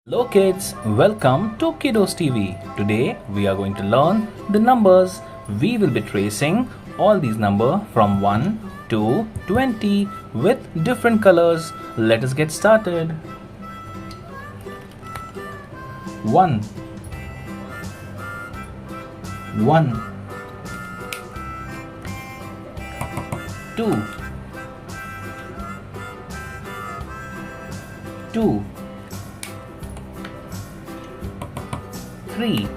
Hello kids, welcome to KiddosTV. Today we are going to learn the numbers. We will be tracing all these numbers from 1 to 20 with different colors. Let us get started. 1 1 2 2 3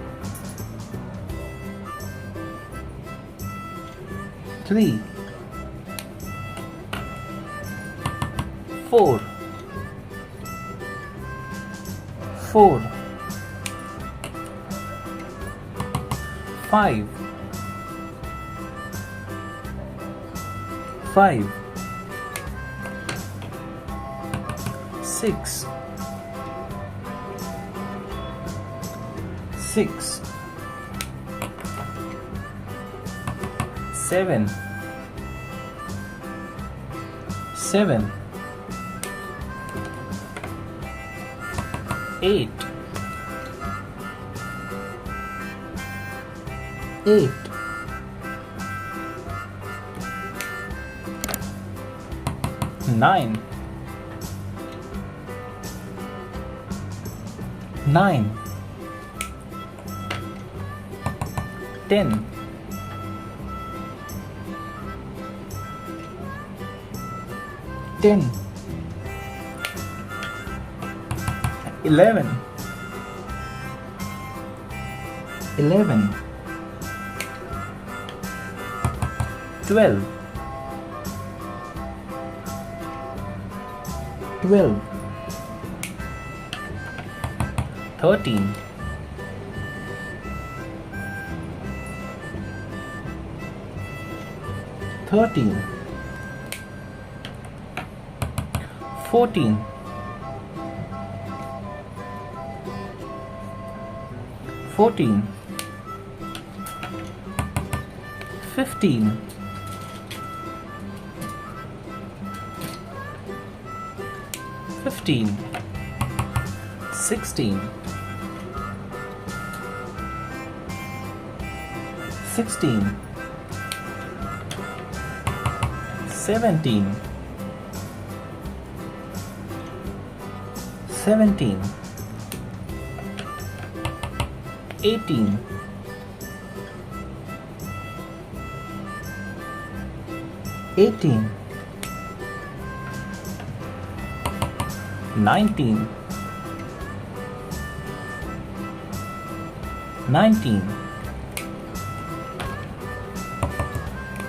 3 4 4 5 5 6 6 7 7 8 8 9 9 10 10 11 11 12 12 13 13 14 14 15 15 16 16 17 17 18 18 19 19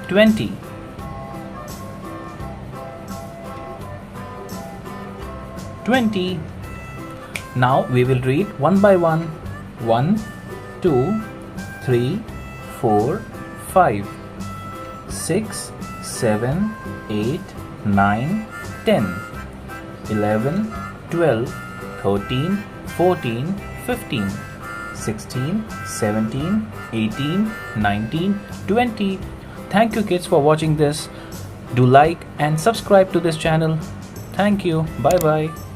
20 20 Now we will read one by one. 1 2 3 4 5 6 7 8 9 10 11 12 13 14 15 16 17 18 19 20 Thank you kids for watching this. Do like and subscribe to this channel. Thank you. Bye bye.